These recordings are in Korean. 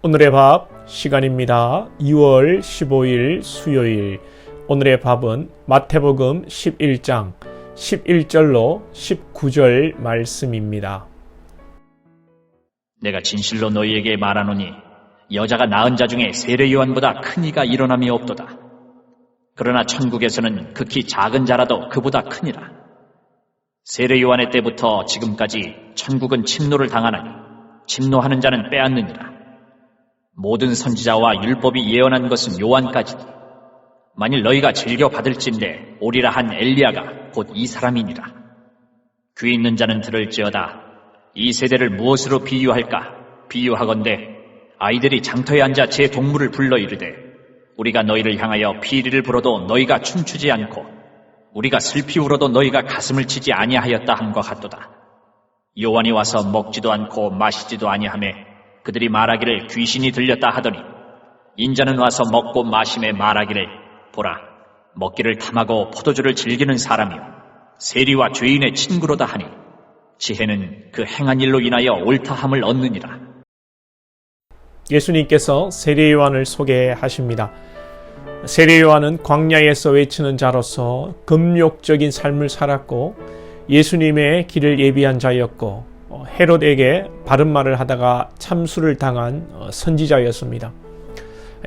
오늘의 밥 시간입니다. 2월 15일 수요일. 오늘의 밥은 마태복음 11장 11절로 19절 말씀입니다. 내가 진실로 너희에게 말하노니 여자가 낳은 자 중에 세례 요한보다 큰 이가 일어남이 없도다. 그러나 천국에서는 극히 작은 자라도 그보다 크니라. 세례 요한의 때부터 지금까지 천국은 침노를 당하나니 침노하는 자는 빼앗느니라. 모든 선지자와 율법이 예언한 것은 요한까지니 만일 너희가 즐겨 받을진대 오리라 한 엘리야가 곧 이 사람이니라. 귀 있는 자는 들을지어다. 이 세대를 무엇으로 비유할까? 비유하건대 아이들이 장터에 앉아 제 동물을 불러 이르되 우리가 너희를 향하여 피리를 불어도 너희가 춤추지 않고 우리가 슬피 울어도 너희가 가슴을 치지 아니하였다 함과 같도다. 요한이 와서 먹지도 않고 마시지도 아니하매 그들이 말하기를 귀신이 들렸다 하더니 인자는 와서 먹고 마심에 말하기를 보라 먹기를 탐하고 포도주를 즐기는 사람이요 세리와 죄인의 친구로다 하니 지혜는 그 행한 일로 인하여 옳다함을 얻느니라. 예수님께서 세례 요한을 소개하십니다. 세례 요한은 광야에서 외치는 자로서 금욕적인 삶을 살았고 예수님의 길을 예비한 자였고 헤롯에게 바른 말을 하다가 참수를 당한 선지자였습니다.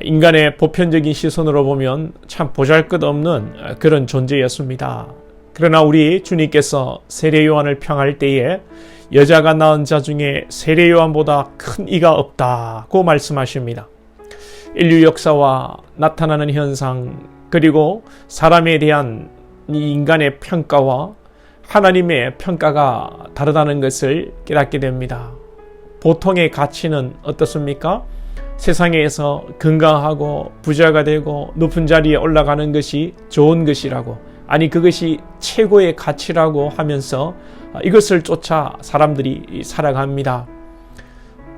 인간의 보편적인 시선으로 보면 참 보잘것없는 그런 존재였습니다. 그러나 우리 주님께서 세례 요한을 평할 때에 여자가 낳은 자 중에 세례 요한보다 큰 이가 없다고 말씀하십니다. 인류 역사와 나타나는 현상 그리고 사람에 대한 이 인간의 평가와 하나님의 평가가 다르다는 것을 깨닫게 됩니다. 보통의 가치는 어떻습니까? 세상에서 건강하고 부자가 되고 높은 자리에 올라가는 것이 좋은 것이라고, 아니 그것이 최고의 가치라고 하면서 이것을 쫓아 사람들이 살아갑니다.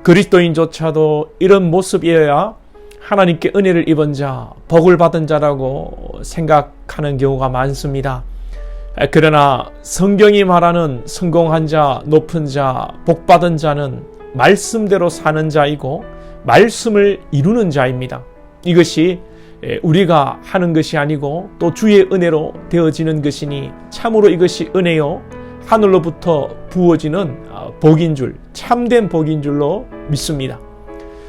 그리스도인조차도 이런 모습이어야 하나님께 은혜를 입은 자, 복을 받은 자라고 생각하는 경우가 많습니다. 그러나 성경이 말하는 성공한 자, 높은 자, 복받은 자는 말씀대로 사는 자이고 말씀을 이루는 자입니다. 이것이 우리가 하는 것이 아니고 또 주의 은혜로 되어지는 것이니 참으로 이것이 은혜요 하늘로부터 부어지는 복인 줄, 참된 복인 줄로 믿습니다.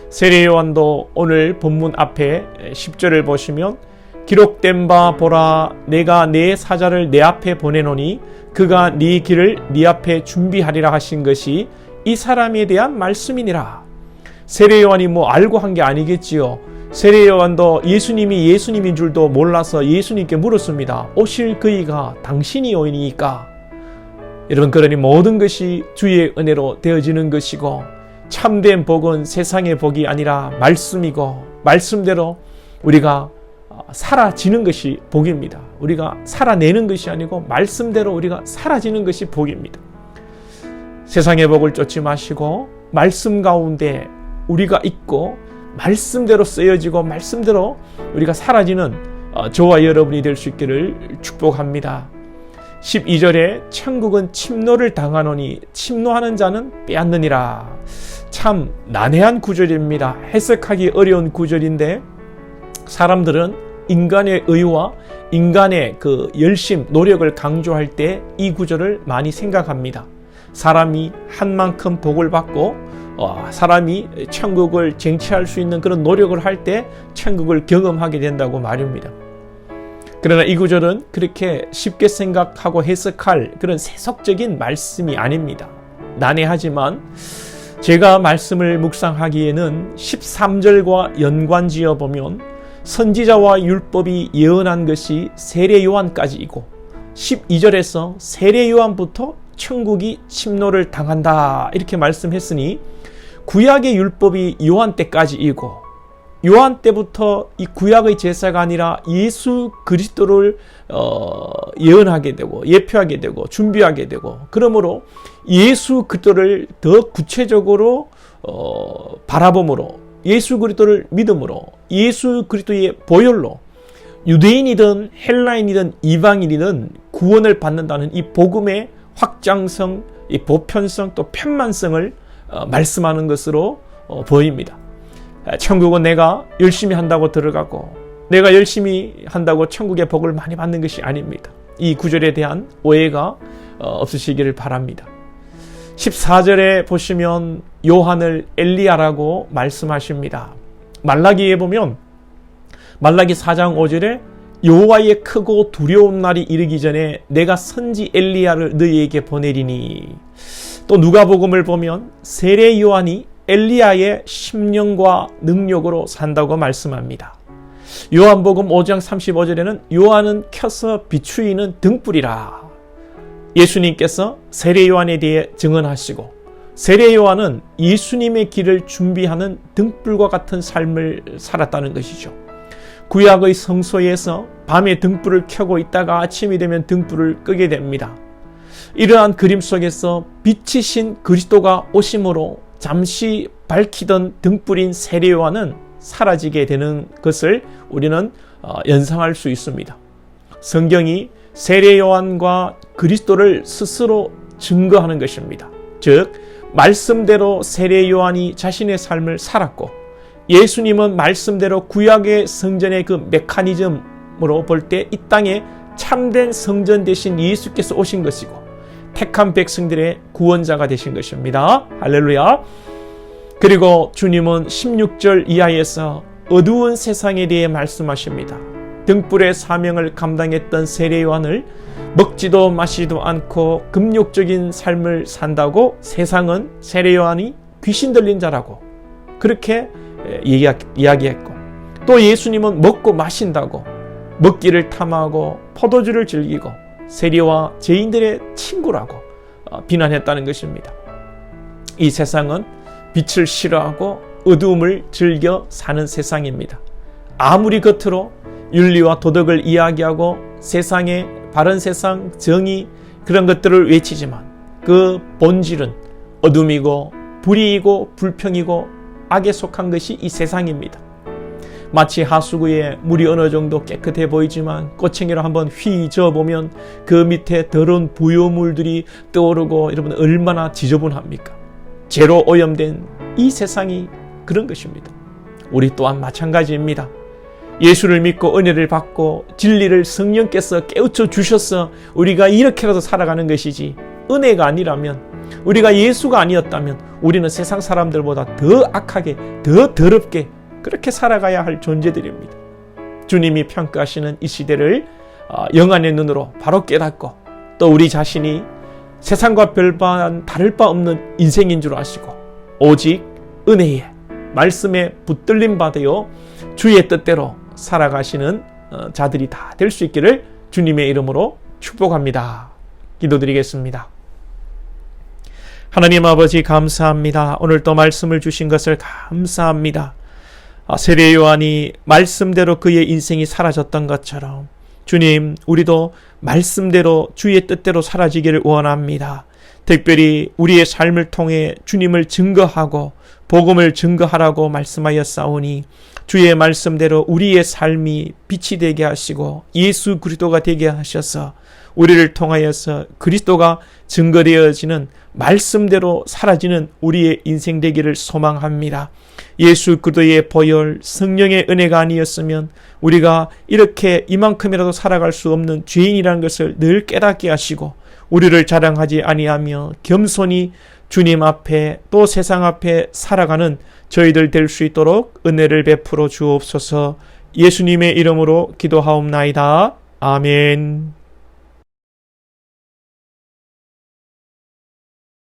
세례 요한도 오늘 본문 앞에 10절을 보시면 기록된 바 보라 내가 내 사자를 내 앞에 보내노니 그가 네 길을 네 앞에 준비하리라 하신 것이 이 사람에 대한 말씀이니라. 세례 요한이 알고 한 게 아니겠지요. 세례 요한도 예수님인 줄도 몰라서 예수님께 물었습니다. 오실 그이가 당신이오니까. 여러분, 그러니 모든 것이 주의 은혜로 되어지는 것이고 참된 복은 세상의 복이 아니라 말씀이고 말씀대로 우리가 사라지는 것이 복입니다. 우리가 살아내는 것이 아니고 말씀대로 우리가 사라지는 것이 복입니다. 세상의 복을 쫓지 마시고 말씀 가운데 우리가 있고 말씀대로 쓰여지고 말씀대로 우리가 사라지는 저와 여러분이 될 수 있기를 축복합니다. 12절에 천국은 침노를 당하노니 침노하는 자는 빼앗느니라. 참 난해한 구절입니다. 해석하기 어려운 구절인데 사람들은 인간의 의와 인간의 그 열심, 노력을 강조할 때 이 구절을 많이 생각합니다. 사람이 한 만큼 복을 받고 사람이 천국을 쟁취할 수 있는 그런 노력을 할 때 천국을 경험하게 된다고 말입니다. 그러나 이 구절은 그렇게 쉽게 생각하고 해석할 그런 세속적인 말씀이 아닙니다. 난해하지만 제가 말씀을 묵상하기에는 13절과 연관지어 보면 선지자와 율법이 예언한 것이 세례 요한까지이고 12절에서 세례 요한부터 천국이 침노를 당한다 이렇게 말씀했으니 구약의 율법이 요한 때까지이고 요한 때부터 이 구약의 제사가 아니라 예수 그리스도를 예언하게 되고 예표하게 되고 준비하게 되고 그러므로 예수 그리스도를 더 구체적으로 바라봄으로 예수 그리스도를 믿음으로 예수 그리스도의 보혈로 유대인이든 헬라인이든 이방인이든 구원을 받는다는 이 복음의 확장성, 이 보편성 또 편만성을 말씀하는 것으로 보입니다. 천국은 내가 열심히 한다고 들어가고 내가 열심히 한다고 천국의 복을 많이 받는 것이 아닙니다. 이 구절에 대한 오해가 없으시기를 바랍니다. 14절에 보시면 요한을 엘리야라고 말씀하십니다. 말라기에 보면 말라기 4장 5절에 여호와의 크고 두려운 날이 이르기 전에 내가 선지 엘리야를 너희에게 보내리니, 또 누가복음을 보면 세례 요한이 엘리야의 심령과 능력으로 산다고 말씀합니다. 요한복음 5장 35절에는 요한은 켜서 비추이는 등불이라. 예수님께서 세례 요한에 대해 증언하시고 세례 요한은 예수님의 길을 준비하는 등불과 같은 삶을 살았다는 것이죠. 구약의 성소에서 밤에 등불을 켜고 있다가 아침이 되면 등불을 끄게 됩니다. 이러한 그림 속에서 빛이신 그리스도가 오심으로 잠시 밝히던 등불인 세례 요한은 사라지게 되는 것을 우리는 연상할 수 있습니다. 성경이 세례 요한과 그리스도를 스스로 증거하는 것입니다. 즉 말씀대로 세례 요한이 자신의 삶을 살았고 예수님은 말씀대로 구약의 성전의 그 메커니즘으로 볼 때 이 땅에 참된 성전 대신 예수께서 오신 것이고 택한 백성들의 구원자가 되신 것입니다. 할렐루야. 그리고 주님은 16절 이하에서 어두운 세상에 대해 말씀하십니다. 등불의 사명을 감당했던 세례 요한을 먹지도 마시지도 않고 금욕적인 삶을 산다고 세상은 세례 요한이 귀신 들린 자라고 그렇게 이야기했고, 또 예수님은 먹고 마신다고 먹기를 탐하고 포도주를 즐기고 세리와 죄인들의 친구라고 비난했다는 것입니다. 이 세상은 빛을 싫어하고 어두움을 즐겨 사는 세상입니다. 아무리 겉으로 윤리와 도덕을 이야기하고 세상의 바른 세상, 정의 그런 것들을 외치지만 그 본질은 어둠이고 불의이고 불평이고 악에 속한 것이 이 세상입니다. 마치 하수구에 물이 어느 정도 깨끗해 보이지만 꼬챙이로 한번 휘 저어보면 그 밑에 더러운 부요물들이 떠오르고, 여러분 얼마나 지저분합니까? 죄로 오염된 이 세상이 그런 것입니다. 우리 또한 마찬가지입니다. 예수를 믿고 은혜를 받고 진리를 성령께서 깨우쳐 주셔서 우리가 이렇게라도 살아가는 것이지, 은혜가 아니라면, 우리가 예수가 아니었다면 우리는 세상 사람들보다 더 악하게, 더 더럽게 그렇게 살아가야 할 존재들입니다. 주님이 평가하시는 이 시대를 영안의 눈으로 바로 깨닫고, 또 우리 자신이 세상과 별반 다를 바 없는 인생인 줄 아시고 오직 은혜에 말씀에 붙들림 받아요 주의 뜻대로 살아가시는 자들이 다 될 수 있기를 주님의 이름으로 축복합니다. 기도드리겠습니다. 하나님 아버지 감사합니다. 오늘 또 말씀을 주신 것을 감사합니다. 세례 요한이 말씀대로 그의 인생이 사라졌던 것처럼 주님, 우리도 말씀대로 주의 뜻대로 사라지기를 원합니다. 특별히 우리의 삶을 통해 주님을 증거하고 복음을 증거하라고 말씀하였사오니 주의 말씀대로 우리의 삶이 빛이 되게 하시고 예수 그리스도가 되게 하셔서 우리를 통하여서 그리스도가 증거되어지는 말씀대로 사라지는 우리의 인생 되기를 소망합니다. 예수 그리스도의 보혈, 성령의 은혜가 아니었으면 우리가 이렇게 이만큼이라도 살아갈 수 없는 죄인이라는 것을 늘 깨닫게 하시고 우리를 자랑하지 아니하며 겸손히 주님 앞에 또 세상 앞에 살아가는 저희들 될 수 있도록 은혜를 베풀어 주옵소서. 예수님의 이름으로 기도하옵나이다. 아멘.